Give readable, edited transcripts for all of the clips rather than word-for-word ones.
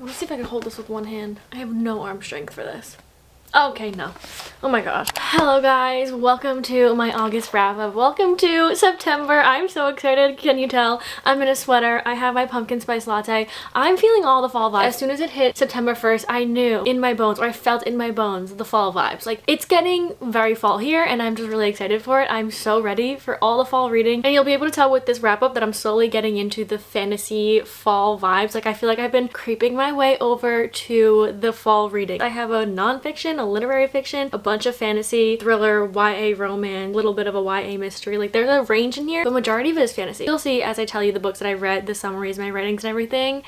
Let's see if I can hold this with one hand. I have no arm strength for this. Okay, no. Oh my gosh. Hello guys, welcome to my August wrap up. Welcome to September. I'm so excited. Can you tell? I'm in a sweater. I have my pumpkin spice latte. I'm feeling all the fall vibes. As soon as it hit September 1st, I knew in my bones, or I felt in my bones, the fall vibes. Like, it's getting very fall here and I'm just really excited for it. I'm so ready for all the fall reading. And you'll be able to tell with this wrap up that I'm slowly getting into the fantasy fall vibes. Like, I feel like I've been creeping my way over to the fall reading. I have a nonfiction, a literary fiction, a bunch of fantasy, thriller, YA romance, a little bit of a YA mystery. Like, there's a range in here, but majority of it is fantasy. You'll see as I tell you the books that I read, the summaries, my writings and everything,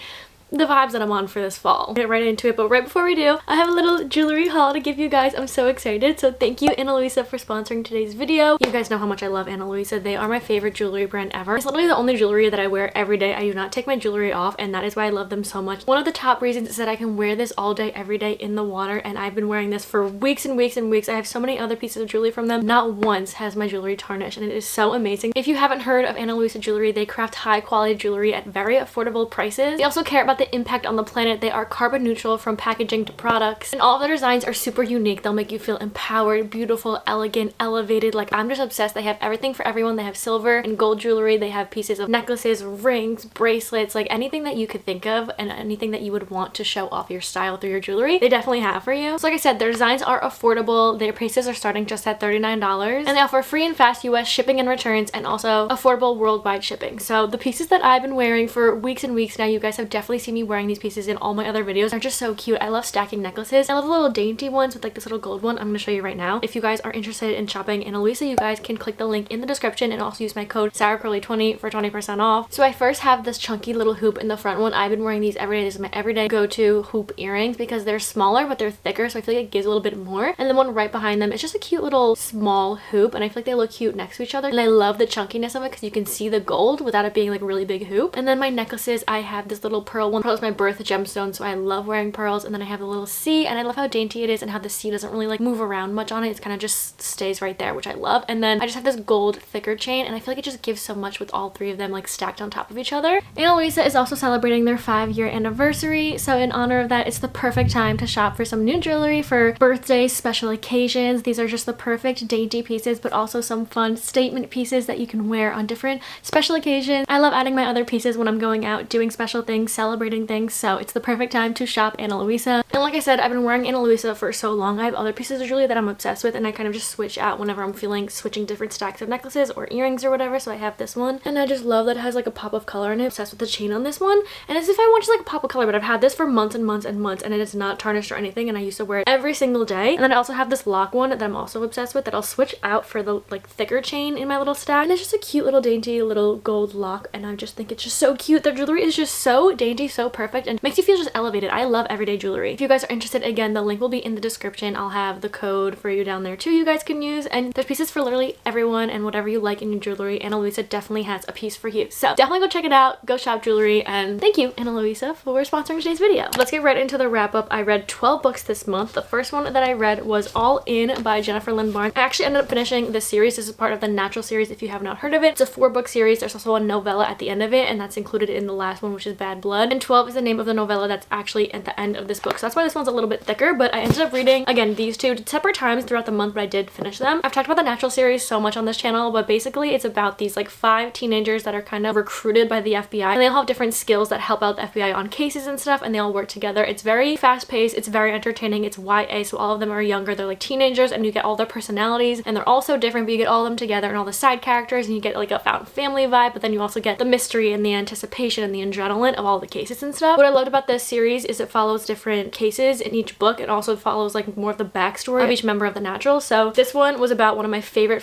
the vibes that I'm on for this fall. Get right into it, but right before we do, I have a little jewelry haul to give you guys. I'm so excited. So thank you, Ana Luisa, for sponsoring today's video. You guys know how much I love Ana Luisa. They are my favorite jewelry brand ever. It's literally the only jewelry that I wear every day. I do not take my jewelry off, and that is why I love them so much. One of the top reasons is that I can wear this all day, every day in the water, and I've been wearing this for weeks and weeks and weeks. I have so many other pieces of jewelry from them. Not once has my jewelry tarnished, and it is so amazing. If you haven't heard of Ana Luisa jewelry, they craft high quality jewelry at very affordable prices. They also care about the impact on the planet. They are carbon neutral from packaging to products, and all of their designs are super unique. They'll make you feel empowered, beautiful, elegant, elevated. Like, I'm just obsessed. They have everything for everyone. They have silver and gold jewelry. They have pieces of necklaces, rings, bracelets, like anything that you could think of and anything that you would want to show off your style through your jewelry, they definitely have for you. So like I said, their designs are affordable. Their prices are starting just at $39, and they offer free and fast US shipping and returns, and also affordable worldwide shipping. So the pieces that I've been wearing for weeks and weeks now, you guys have definitely seen me wearing these pieces in all my other videos. They're just so cute. I love stacking necklaces. I love the little dainty ones with like this little gold one. I'm going to show you right now. If you guys are interested in shopping Ana Luisa, you guys can click the link in the description and also use my code SARACURLY20 for 20% off. So I first have this chunky little hoop in the front one. I've been wearing these every day. This is my everyday go-to hoop earrings because they're smaller but they're thicker, so I feel like it gives a little bit more. And the one right behind them, it's just a cute little small hoop, and I feel like they look cute next to each other. And I love the chunkiness of it because you can see the gold without it being like a really big hoop. And then my necklaces, I have this little pearl one. Pearl is my birth gemstone, so I love wearing pearls. And then I have the little C, and I love how dainty it is and how the C doesn't really like move around much on it. It's kind of just stays right there, which I love. And then I just have this gold thicker chain, and I feel like it just gives so much with all three of them like stacked on top of each other. Ana Luisa is also celebrating their 5-year anniversary, so in honor of that, it's the perfect time to shop for some new jewelry for birthdays, special occasions. These are just the perfect dainty pieces, but also some fun statement pieces that you can wear on different special occasions. I love adding my other pieces when I'm going out, doing special things, celebrating things, so it's the perfect time to shop Ana Luisa. And like I said, I've been wearing Ana Luisa for so long. I have other pieces of jewelry that I'm obsessed with, and I kind of just switch out whenever I'm feeling switching different stacks of necklaces or earrings or whatever. So I have this one, and I just love that it has like a pop of color in it. I'm obsessed with the chain on this one, and as if I want just like a pop of color, but I've had this for months and months and months, and it is not tarnished or anything, and I used to wear it every single day. And then I also have this lock one that I'm also obsessed with that I'll switch out for the like thicker chain in my little stack, and it's just a cute little dainty little gold lock, and I just think it's just so cute. Their jewelry is just so dainty, so perfect, and makes you feel just elevated. I love everyday jewelry. If you guys are interested, again, the link will be in the description. I'll have the code for you down there too, you guys can use, and there's pieces for literally everyone and whatever you like in your jewelry. Ana Luisa definitely has a piece for you, so definitely go check it out, go shop jewelry, and thank you, Ana Luisa, for sponsoring today's video. Let's get right into the wrap up. I read 12 books this month. The first one that I read was All In by Jennifer Lynn Barnes. I actually ended up finishing this series. This is part of the Natural series if you have not heard of it. It's a 4-book series. There's also a novella at the end of it, and that's included in the last one, which is Bad Blood, and 12 is the name of the novella that's actually at the end of this book, so that's why this one's a little bit thicker. But I ended up reading, again, these two separate times throughout the month, but I did finish them. I've talked about the Natural series so much on this channel, but basically it's about these like 5 teenagers that are kind of recruited by the FBI, and they all have different skills that help out the FBI on cases and stuff, and they all work together. It's very fast-paced, it's very entertaining, it's YA, so all of them are younger. They're like teenagers, and you get all their personalities, and they're all so different, but you get all of them together and all the side characters, and you get like a found family vibe, but then you also get the mystery and the anticipation and the adrenaline of all the cases and stuff. What I loved about this series is it follows different cases in each book. It also follows like more of the backstory of each member of the Naturals. So this one was about one of my favorite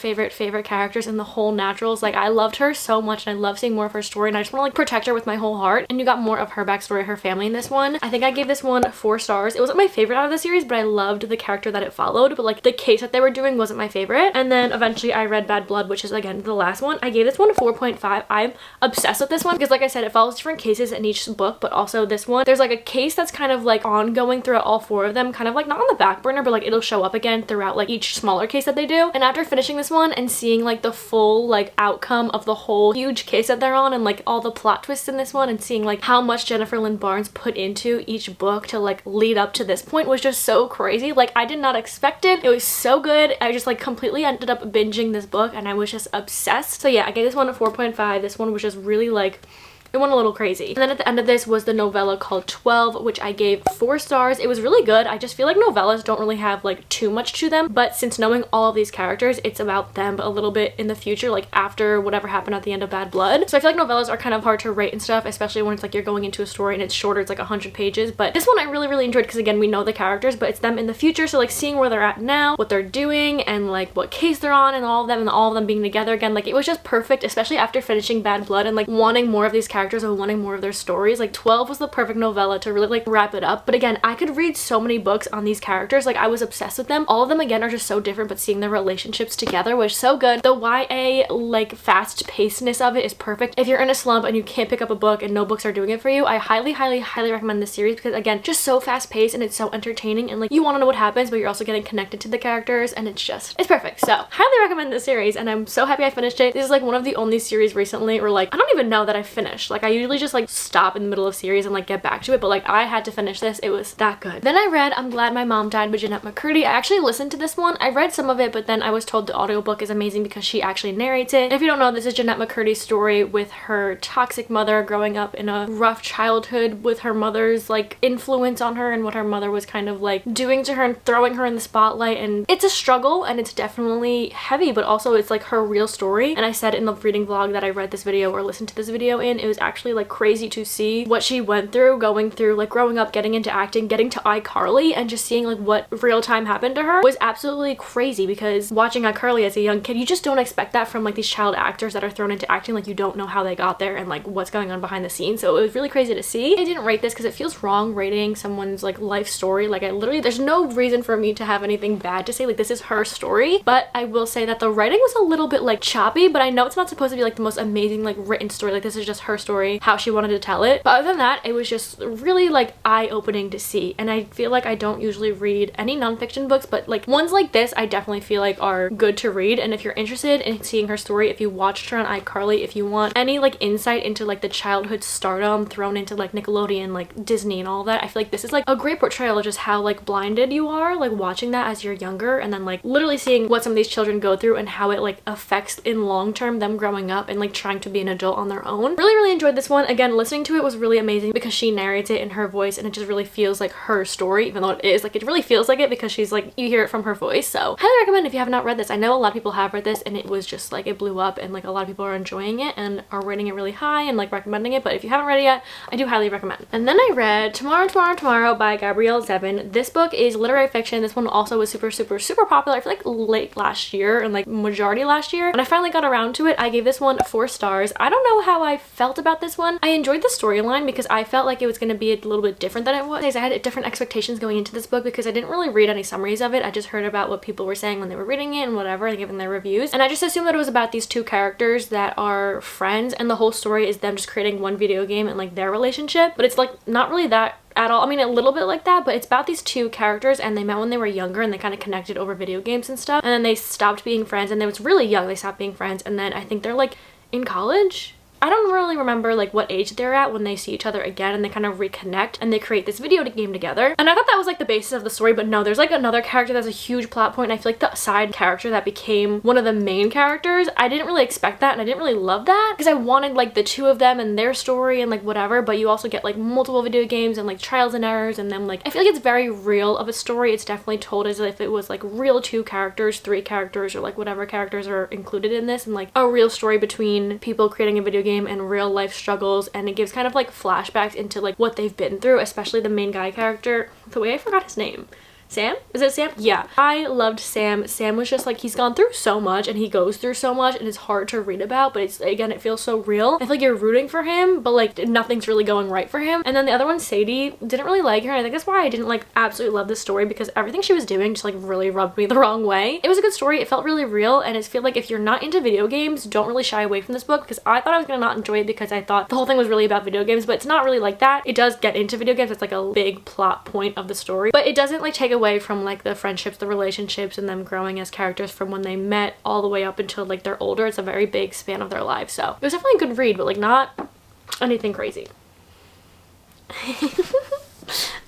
characters in the whole Naturals. Like, I loved her so much, and I love seeing more of her story, and I just want to like protect her with my whole heart. And you got more of her backstory, her family in this one. I think I gave this one 4 stars. It wasn't my favorite out of the series, but I loved the character that it followed, but like the case that they were doing wasn't my favorite. And then eventually I read Bad Blood, which is again the last one. I gave this one a 4.5. I'm obsessed with this one because, like I said, it follows different cases in each book, but also this one, there's like a case that's kind of like ongoing going through all 4 of them, kind of like not on the back burner, but like it'll show up again throughout like each smaller case that they do. And after finishing this one and seeing like the full like outcome of the whole huge case that they're on and like all the plot twists in this one, and seeing like how much Jennifer Lynn Barnes put into each book to like lead up to this point was just so crazy. Like I did not expect it. It was so good. I just like completely ended up binging this book and I was just obsessed. So yeah, I gave this one a 4.5. This one was just really like, it went a little crazy. And then at the end of this was the novella called 12, which I gave 4 stars. It was really good. I just feel like novellas don't really have like too much to them, but since knowing all of these characters, it's about them a little bit in the future, like after whatever happened at the end of Bad Blood. So I feel like novellas are kind of hard to rate and stuff, especially when it's like you're going into a story and it's shorter, it's like 100 pages. But this one I really enjoyed because again, we know the characters, but it's them in the future. So like seeing where they're at now, what they're doing, and like what case they're on, and all of them being together again, like it was just perfect, especially after finishing Bad Blood and like wanting more of these characters and wanting more of their stories. Like 12 was the perfect novella to really like wrap it up. But again, I could read so many books on these characters. Like I was obsessed with them. All of them again are just so different, but seeing their relationships together was so good. The YA like fast pacedness of it is perfect. If you're in a slump and you can't pick up a book and no books are doing it for you, I highly recommend this series because again, just so fast paced and it's so entertaining, and like you want to know what happens but you're also getting connected to the characters, and it's perfect. So highly recommend this series, and I'm so happy I finished it. This is like one of the only series recently where like I don't even know that I finished. Like I usually just like stop in the middle of series and like get back to it, but like I had to finish this. It was that good. Then I read I'm Glad My Mom Died by Jeanette McCurdy. I actually listened to this one. I read some of it, but then I was told the audiobook is amazing because she actually narrates it. And if you don't know, this is Jeanette McCurdy's story with her toxic mother growing up in a rough childhood with her mother's like influence on her and what her mother was kind of like doing to her and throwing her in the spotlight. And it's a struggle and it's definitely heavy, but also it's like her real story. And I said in the reading vlog that I read this video or listened to this video in, it was actually like crazy to see what she went through, going through like growing up, getting into acting, getting to iCarly, and just seeing like what real time happened to her was absolutely crazy. Because watching iCarly as a young kid, you just don't expect that from like these child actors that are thrown into acting. Like you don't know how they got there and like what's going on behind the scenes. So it was really crazy to see. I didn't rate this because it feels wrong rating someone's like life story. Like I literally, there's no reason for me to have anything bad to say. Like this is her story, but I will say that the writing was a little bit like choppy, but I know it's not supposed to be like the most amazing like written story. Like this is just her story, how she wanted to tell it. But other than that, it was just really like eye-opening to see. And I feel like I don't usually read any nonfiction books, but like ones like this I definitely feel like are good to read. And if you're interested in seeing her story, if you watched her on iCarly, if you want any like insight into like the childhood stardom thrown into like Nickelodeon, like Disney and all that, I feel like this is like a great portrayal of just how like blinded you are like watching that as you're younger, and then like literally seeing what some of these children go through and how it like affects in long term them growing up and like trying to be an adult on their own. Really enjoyed this one. Again, listening to it was really amazing because she narrates it in her voice and it just really feels like her story, even though it is like, it really feels like it because she's like, you hear it from her voice. So highly recommend if you have not read this. I know a lot of people have read this and it was just like, it blew up and like a lot of people are enjoying it and are rating it really high and like recommending it. But if you haven't read it yet, I do highly recommend. And then I read Tomorrow by Gabrielle Zevin. This book is literary fiction. This one also was super popular. I feel like late last year and like majority last year. When I finally got around to it, I gave this one 4 stars. I don't know how I felt about this one. I enjoyed the storyline because I felt like it was going to be a little bit different than it was. I had different expectations going into this book because I didn't really read any summaries of it. I just heard about what people were saying when they were reading it and whatever and giving their reviews. And I just assumed that it was about these 2 characters that are friends and the whole story is them just creating one video game and like their relationship. But it's like not really that at all. I mean, a little bit like that, but it's about these 2 characters and they met when they were younger and they kind of connected over video games and stuff. And then they stopped being friends and they was really young. They stopped being friends and then I think they're like in college. I don't really remember like what age they're at when they see each other again and they kind of reconnect and they create this video game together. And I thought that was like the basis of the story, but no, there's like another character that's a huge plot point and I feel like the side character that became one of the main characters, I didn't really expect that and I didn't really love that because I wanted like the 2 of them and their story and like whatever, but you also get like multiple video games and like trials and errors and then like I feel like it's very real of a story. It's definitely told as if it was like real 2 characters, 3 characters or like whatever characters are included in this and like a real story between people creating a video game and real life struggles, and it gives kind of like flashbacks into like what they've been through, especially the main guy character. The way I forgot his name. Sam? Is it Sam? Yeah. I loved Sam. Sam was just like, he's gone through so much and he goes through so much and it's hard to read about, but it's, again, it feels so real. I feel like you're rooting for him, but like nothing's really going right for him. And then the other one, Sadie, didn't really like her, and I think that's why I didn't like absolutely love this story, because everything she was doing just like really rubbed me the wrong way. It was a good story. It felt really real, and I feel like if you're not into video games, don't really shy away from this book, because I thought I was gonna not enjoy it because I thought the whole thing was really about video games, but it's not really like that. It does get into video games. It's like a big plot point of the story, but it doesn't like take away from like the friendships, the relationships, and them growing as characters from when they met all the way up until like they're older. It's a very big span of their lives, so it was definitely a good read, but like not anything crazy.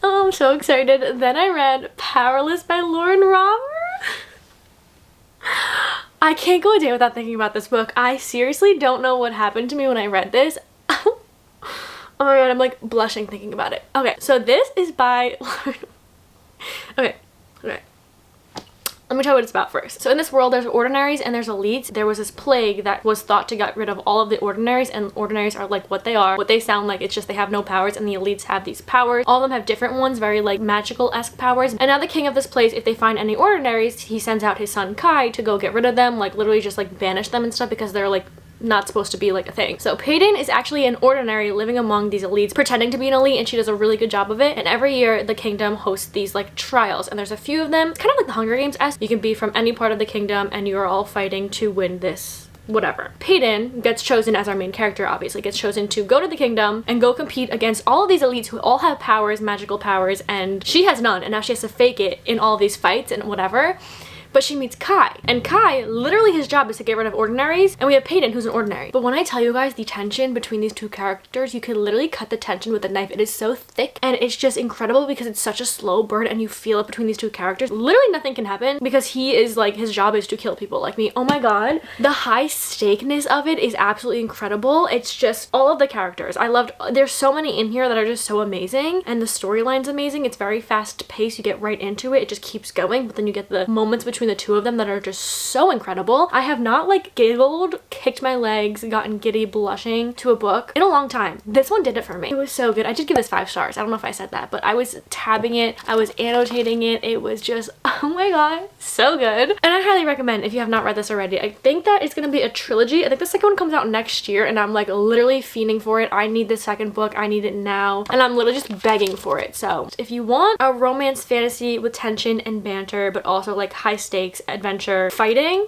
Oh, I'm so excited. Then I read Powerless by Lauren Robert. I can't go a day without thinking about this book. I seriously don't know what happened to me when I read this. Oh my god, I'm like blushing thinking about it. Okay, so this is by okay. Let me tell you what it's about first. So in this world, there's ordinaries and there's elites. There was this plague that was thought to get rid of all of the ordinaries, and ordinaries are like what they are, what they sound like. It's just they have no powers, and the elites have these powers. All of them have different ones, very like magical-esque powers. And now the king of this place, if they find any ordinaries, he sends out his son Kai to go get rid of them, like literally just like banish them and stuff, because they're like not supposed to be like a thing. So Peyton is actually an ordinary living among these elites, pretending to be an elite, and she does a really good job of it. And every year the kingdom hosts these like trials, and there's a few of them. It's kind of like the Hunger Games-esque. You can be from any part of the kingdom and you're all fighting to win this whatever. Peyton gets chosen as our main character, obviously, gets chosen to go to the kingdom and go compete against all of these elites who all have powers, magical powers, and she has none, and now she has to fake it in all these fights and whatever. But she meets Kai, and Kai, literally his job is to get rid of ordinaries, and we have Peyton, who's an ordinary. But when I tell you guys the tension between these two characters, you can literally cut the tension with a knife. It is so thick, and it's just incredible because it's such a slow burn, and you feel it between these two characters. Literally nothing can happen because he is like, his job is to kill people like me. Oh my god. The high stakeness of it is absolutely incredible. It's just all of the characters. I loved, there's so many in here that are just so amazing, and the storyline's amazing. It's very fast paced. You get right into it. It just keeps going, but then you get the moments between the two of them that are just so incredible. I have not like giggled, kicked my legs, gotten giddy, blushing to a book in a long time. This one did it for me. It was so good. I did give this 5 stars. I don't know if I said that, but I was tabbing it, I was annotating it. It was just, oh my god, so good. And I highly recommend if you have not read this already. I think that it's gonna be a trilogy. I think the second one comes out next year, and I'm like literally fiending for it. I need the second book. I need it now, and I'm literally just begging for it. So if you want a romance fantasy with tension and banter, but also like high stakes adventure fighting,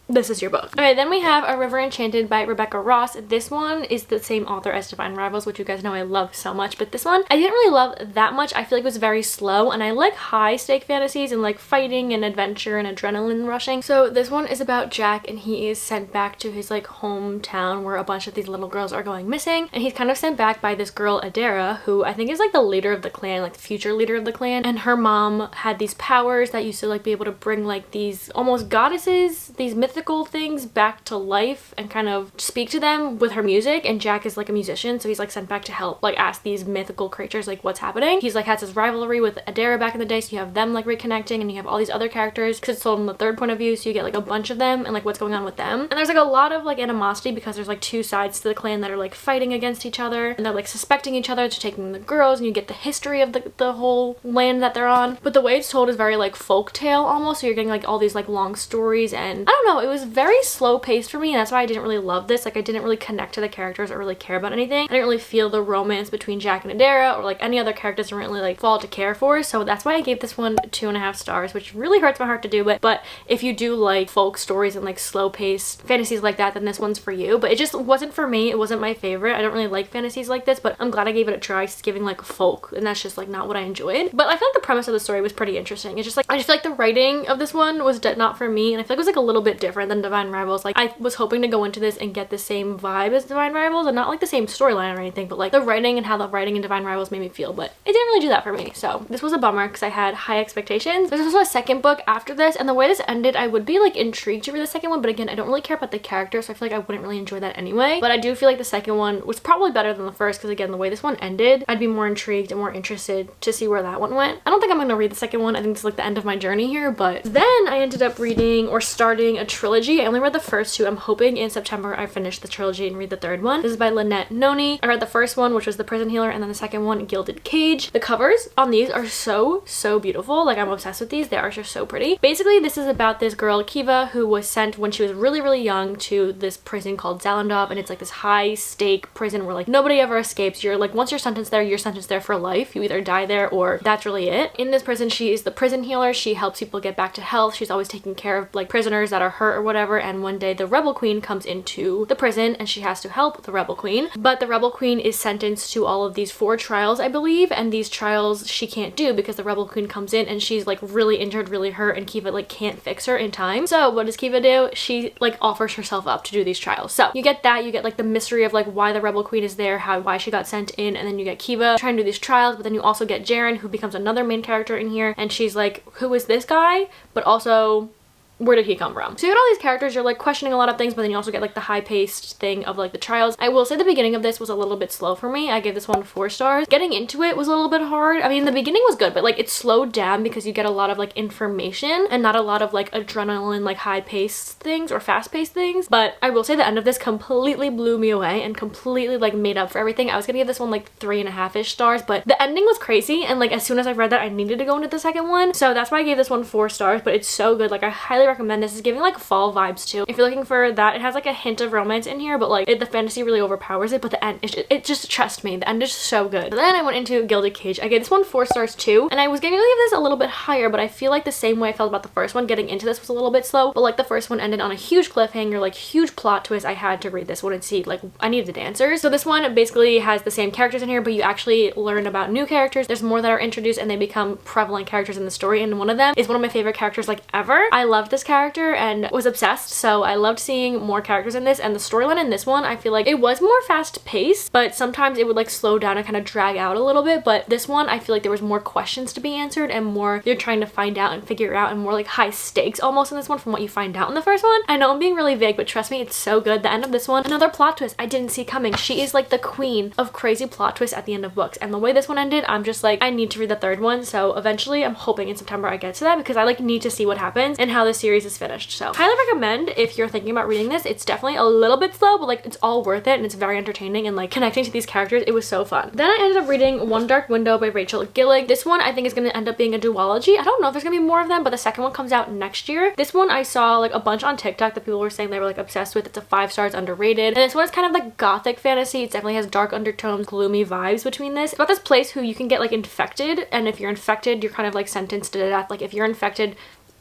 this is your book. Okay, then we have A River Enchanted by Rebecca Ross. This one is the same author as Divine Rivals, which you guys know I love so much, but this one I didn't really love that much. I feel like it was very slow, and I like high stake fantasies and like fighting and adventure and adrenaline rushing. So this one is about Jack, and he is sent back to his like hometown where a bunch of these little girls are going missing, and he's kind of sent back by this girl Adara, who I think is like the leader of the clan, like the future leader of the clan, and her mom had these powers that used to like be able to bring like these almost goddesses, these mythical things back to life and kind of speak to them with her music. And Jack is like a musician, so he's like sent back to help like ask these mythical creatures like what's happening. He's like has this rivalry with Adara back in the day, so you have them like reconnecting, and you have all these other characters because it's told in the third point of view, so you get like a bunch of them and like what's going on with them. And there's like a lot of like animosity because there's like two sides to the clan that are like fighting against each other, and they're like suspecting each other to taking the girls, and you get the history of the whole land that they're on. But the way it's told is very like folk tale almost, so you're getting like all these like long stories, and I don't know, it was very slow paced for me, and that's why I didn't really love this. Like I didn't really connect to the characters or really care about anything. I didn't really feel the romance between Jack and Adara or like any other characters I didn't really like fall to care for, so that's why I gave this one 2.5 stars, which really hurts my heart to do it. But if you do like folk stories and like slow paced fantasies like that, then this one's for you. But it just wasn't for me. It wasn't my favorite. I don't really like fantasies like this, but I'm glad I gave it a try. It's giving like folk, and that's just like not what I enjoyed. But I feel like the premise of the story was pretty interesting. It's just like I just feel like the writing of this one was not for me, and I feel like it was like a little bit different than Divine Rivals. Like I was hoping to go into this and get the same vibe as Divine Rivals, and not like the same storyline or anything, but like the writing and how the writing in Divine Rivals made me feel, but it didn't really do that for me. So this was a bummer because I had high expectations. There's also a second book after this, and the way this ended, I would be like intrigued to read the second one, but again, I don't really care about the characters, so I feel like I wouldn't really enjoy that anyway. But I do feel like the second one was probably better than the first because again, the way this one ended, I'd be more intrigued and more interested to see where that one went. I don't think I'm gonna read the second one. I think it's like the end of my journey here, but then I ended up reading or starting a trilogy trilogy. I only read the first two. I'm hoping in September I finish the trilogy and read the third one. This is by Lynette Noni. I read the first one, which was The Prison Healer, and then the second one, Gilded Cage. The covers on these are so beautiful. Like, I'm obsessed with these. They are just so pretty. Basically, this is about this girl, Kiva, who was sent when she was really young to this prison called Zalandov, and it's like this high stake prison where like nobody ever escapes. You're like, once you're sentenced there for life. You either die there or that's really it. In this prison, she is the prison healer. She helps people get back to health. She's always taking care of like prisoners that are hurt or whatever, and one day the rebel queen comes into the prison and she has to help the rebel queen, but the rebel queen is sentenced to all of these 4 trials, I believe, and these trials she can't do because the rebel queen comes in and she's like really injured, really hurt, and Kiva like can't fix her in time. So what does Kiva do? She like offers herself up to do these trials. So you get that, you get like the mystery of like why the rebel queen is there, why she got sent in, and then you get Kiva trying to do these trials, but then you also get Jaren, who becomes another main character in here, and she's like, who is this guy? But also, where did he come from? So you get all these characters, you're like questioning a lot of things, but then you also get like the high-paced thing of like the trials. I will say the beginning of this was a little bit slow for me. I gave this one 4 stars. Getting into it was a little bit hard. I mean, the beginning was good, but like it slowed down because you get a lot of like information and not a lot of like adrenaline, like high-paced things or fast-paced things. But I will say the end of this completely blew me away and completely like made up for everything. I was gonna give this one like 3.5-ish stars, but the ending was crazy, and like as soon as I read that, I needed to go into the second one. So that's why I gave this one 4 stars, but it's so good. Like, I highly recommend this. It's giving like fall vibes too. If you're looking for that, it has like a hint of romance in here, but like the fantasy really overpowers it. But the end, it just, trust me, the end is so good. Then I went into Gilded Cage. I gave this one 4 stars too, and I was gonna give this a little bit higher, but I feel like the same way I felt about the first one, getting into this was a little bit slow, but like the first one ended on a huge cliffhanger, like huge plot twist. I had to read this one and see, like, I needed answers. So this one basically has the same characters in here, but you actually learn about new characters. There's more that are introduced and they become prevalent characters in the story, and one of them is one of my favorite characters like ever. I loved this character and was obsessed, so I loved seeing more characters in this. And the storyline in this one, I feel like it was more fast paced, but sometimes it would like slow down and kind of drag out a little bit. But this one, I feel like there was more questions to be answered and more you're trying to find out and figure out, and more like high stakes almost in this one from what you find out in the first one. I know I'm being really vague, but trust me, it's so good. The end of this one, another plot twist I didn't see coming. She is like the queen of crazy plot twists at the end of books, and the way this one ended, I'm just like, I need to read the third one. So eventually, I'm hoping in September I get to that, because I like need to see what happens and how the series is finished. So highly recommend if you're thinking about reading this. It's definitely a little bit slow, but like it's all worth it, and it's very entertaining, and like connecting to these characters, it was so fun. Then I ended up reading One Dark Window by Rachel Gillig. This one I think is going to end up being a duology. I don't know if there's gonna be more of them, but the second one comes out next year. This one I saw like a bunch on TikTok that people were saying they were like obsessed with. It's a 5 stars, underrated, and this one is kind of like gothic fantasy. It definitely has dark undertones, gloomy vibes between this. It's about this place who you can get like infected, and if you're infected, you're kind of like sentenced to death. Like if you're infected,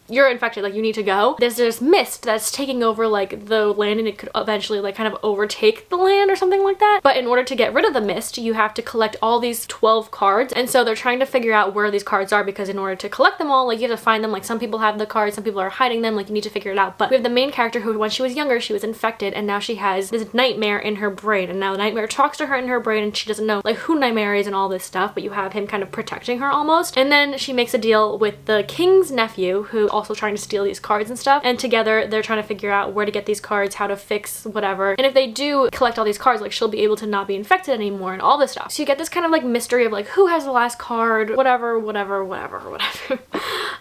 like you need to go. There's this mist that's taking over like the land, and it could eventually like kind of overtake the land or something like that. But in order to get rid of the mist, you have to collect all these 12 cards, and so they're trying to figure out where these cards are, because in order to collect them all, like you have to find them. Like some people have the cards, some people are hiding them, like you need to figure it out. But we have the main character who, when she was younger, she was infected, and now she has this nightmare in her brain, and now the nightmare talks to her in her brain, and she doesn't know like who Nightmare is and all this stuff, but you have him kind of protecting her almost. And then she makes a deal with the king's nephew, who also trying to steal these cards and stuff, and together they're trying to figure out where to get these cards, how to fix whatever, and if they do collect all these cards, like she'll be able to not be infected anymore and all this stuff. So you get this kind of like mystery of like who has the last card, whatever. I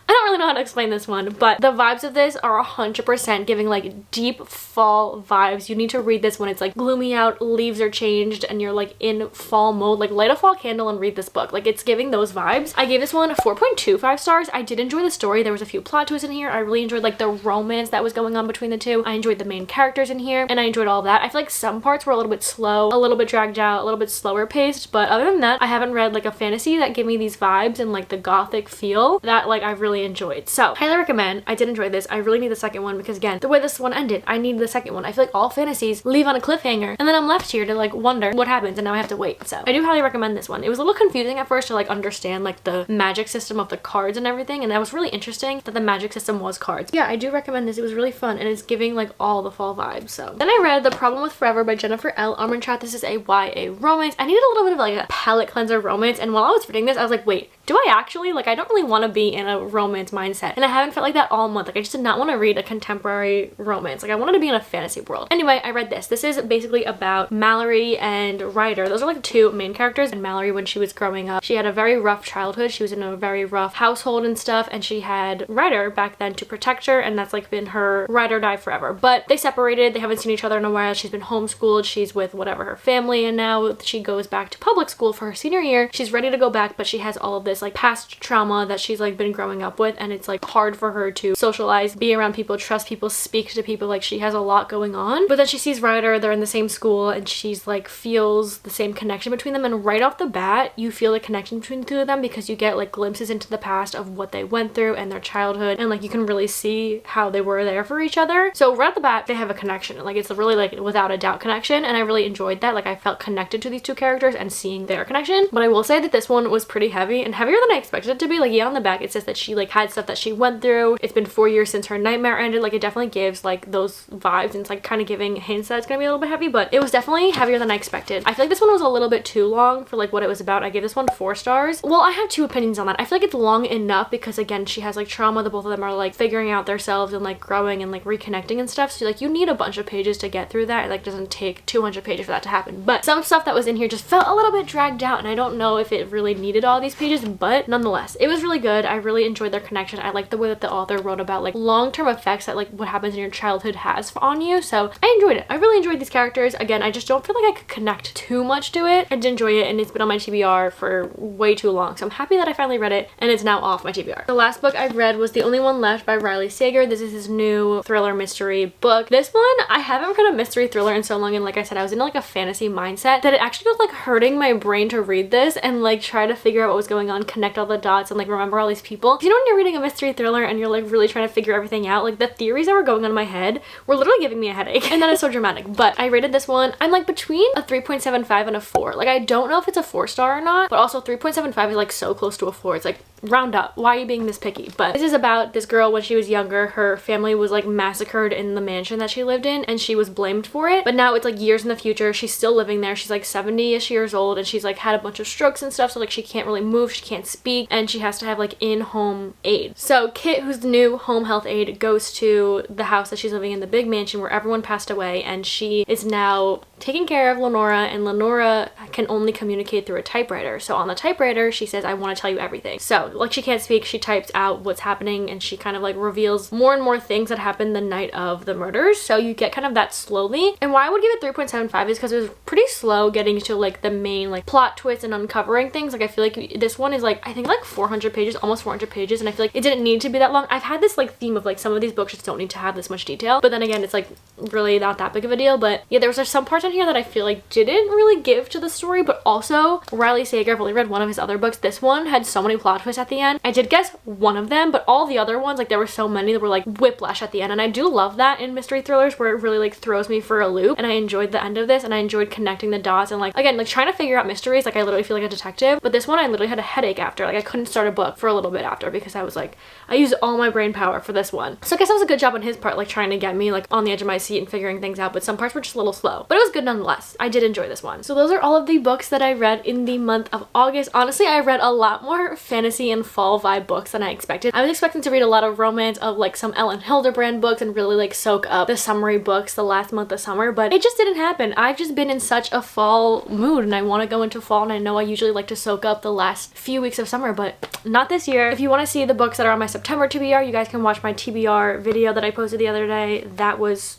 don't really know how to explain this one, but the vibes of this are 100% giving like deep fall vibes. You need to read this when it's like gloomy out, leaves are changed, and you're like in fall mode. Like light a fall candle and read this book. Like it's giving those vibes. I gave this one 4.25 stars. I did enjoy the story. There was a few plot twists in here. I really enjoyed like the romance that was going on between the two. I enjoyed the main characters in here, and I enjoyed all of that. I feel like some parts were a little bit slow, a little bit dragged out, a little bit slower paced, but other than that, I haven't read like a fantasy that gave me these vibes and like the gothic feel that like I really enjoyed. So highly recommend. I did enjoy this. I really need the second one, because again, the way this one ended, I need the second one. I feel like all fantasies leave on a cliffhanger, and then I'm left here to like wonder what happens, and now I have to wait. So I do highly recommend this one. It was a little confusing at first to like understand like the magic system of the cards and everything, and that was really interesting that the magic system was cards. Yeah, I do recommend this. It was really fun, and it's giving like all the fall vibes. So then I read The Problem with Forever by Jennifer L. Armentrout. This is a YA romance. I needed a little bit of like a palate cleanser romance, and while I was reading this, I was like, wait, do I actually? Like, I don't really want to be in a romance mindset, and I haven't felt like that all month. Like, I just did not want to read a contemporary romance. Like, I wanted to be in a fantasy world. Anyway, I read this. This is basically about Mallory and Ryder. Those are like two main characters. And Mallory, when she was growing up, she had a very rough childhood. She was in a very rough household and stuff, and she had Ryder back then to protect her, and that's like been her ride or die forever. But they separated. They haven't seen each other in a while. She's been homeschooled. She's with whatever her family, and now she goes back to public school for her senior year. She's ready to go back, but she has all of this like past trauma that she's like been growing up with, and it's like hard for her to socialize, be around people, trust people, speak to people. Like, she has a lot going on. But then she sees Ryder, they're in the same school, and she's like feels the same connection between them, and right off the bat you feel the connection between the two of them because you get like glimpses into the past of what they went through and their childhood, and like you can really see how they were there for each other. So right off the bat they have a connection. Like, it's a really like without a doubt connection, and I really enjoyed that. Like, I felt connected to these two characters and seeing their connection. But I will say that this one was pretty heavy, and heavier than I expected it to be. Like, yeah, on the back it says that she like had stuff that she went through. It's been 4 years since her nightmare ended. Like, it definitely gives like those vibes, and it's like kind of giving hints that it's gonna be a little bit heavy, but it was definitely heavier than I expected. I feel like this one was a little bit too long for like what it was about. I gave this one 4 stars. Well, I have two opinions on that. I feel like it's long enough because, again, she has like trauma. The both of them are like figuring out themselves and like growing and like reconnecting and stuff, so like you need a bunch of pages to get through that. It like doesn't take 200 pages for that to happen. But some stuff that was in here just felt a little bit dragged out, and I don't know if it really needed all these pages, but nonetheless it was really good. I really enjoyed their connection. I like the way that the author wrote about like long-term effects that like what happens in your childhood has on you, so I enjoyed it. I really enjoyed these characters. Again, I just don't feel like I could connect too much to it. I did enjoy it, and it's been on my TBR for way too long, so I'm happy that I finally read it and it's now off my TBR. The last book I read was The Only One Left by Riley Sager. This is his new thriller mystery book. This one, I haven't read a mystery thriller in so long, and like I said, I was in like a fantasy mindset that it actually was like hurting my brain to read this and like try to figure out what was going on, connect all the dots, and like remember all these people. You know, when you're reading a mystery thriller and you're like really trying to figure everything out, like the theories that were going on in my head were literally giving me a headache, and that is so dramatic. But I rated this one, I'm like between a 3.75 and a 4. Like, I don't know if it's a 4-star or not, but also 3.75 is like so close to a 4. It's like, round up. Why are you being this picky? But this is about this girl when she was younger. Her family was like massacred in the mansion that she lived in, and she was blamed for it. But now it's like years in the future. She's still living there. She's like 70-ish years old, and she's like had a bunch of strokes and stuff, so like she can't really move, she can't speak, and she has to have like in-home aid. So Kit, who's the new home health aide, goes to the house that she's living in, the big mansion where everyone passed away, and she is now taking care of Lenora, and Lenora can only communicate through a typewriter. So on the typewriter she says, I want to tell you everything. So like, she can't speak, she types out what's happening, and she kind of like reveals more and more things that happened the night of the murders. So you get kind of that slowly. And why I would give it 3.75 is because it was pretty slow getting to like the main like plot twist and uncovering things. Like, I feel like this one is like, I think like 400 pages, almost 400 pages, and I feel like it didn't need to be that long. I've had this like theme of like some of these books just don't need to have this much detail, but then again, it's like really not that big of a deal. But yeah, there was some parts in here that I feel like didn't really give to the story. But also, Riley Sager, I've only read one of his other books. This one had so many plot twists at the end. I did guess one of them, but all the other ones, like there were so many that were like whiplash at the end, and I do love that in mystery thrillers where it really like throws me for a loop. And I enjoyed the end of this, and I enjoyed connecting the dots, and like again, like trying to figure out mysteries. Like, I literally feel like a detective. But this one, I literally had a headache after. Like, I couldn't start a book for a little bit after because I was like, I used all my brain power for this one. So I guess that was a good job on his part, like trying to get me like on the edge of my seat and figuring things out, but some parts were just a little slow, but it was good nonetheless. I did enjoy this one. So those are all of the books that I read in the month of August. Honestly, I read a lot more fantasy and fall vibe books than I expected. I was expecting to read a lot of romance, of like some Ellen Hildebrand books, and really like soak up the summery books the last month of summer, but it just didn't happen. I've just been in such a fall mood, and I want to go into fall, and I know I usually like to soak up the last few weeks of summer, but not this year. If you want to see the books that are on my September TBR, you guys can watch my TBR video that I posted the other day. That was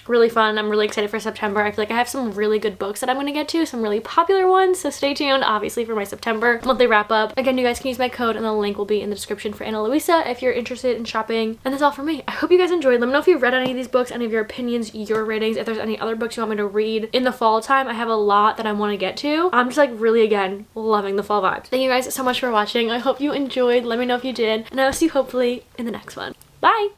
really fun. I'm really excited for September. I feel like I have some really good books that I'm going to get to, some really popular ones, so stay tuned obviously for my September monthly wrap up. Again, you guys can use my code, and the link will be in the description for Ana Luisa if you're interested in shopping. And that's all for me. I hope you guys enjoyed. Let me know if you've read any of these books, any of your opinions, your ratings, if there's any other books you want me to read in the fall time. I have a lot that I want to get to. I'm just like really, again, loving the fall vibes. Thank you guys so much for watching. I hope you enjoyed. Let me know if you did, and I will see you hopefully in the next one. Bye!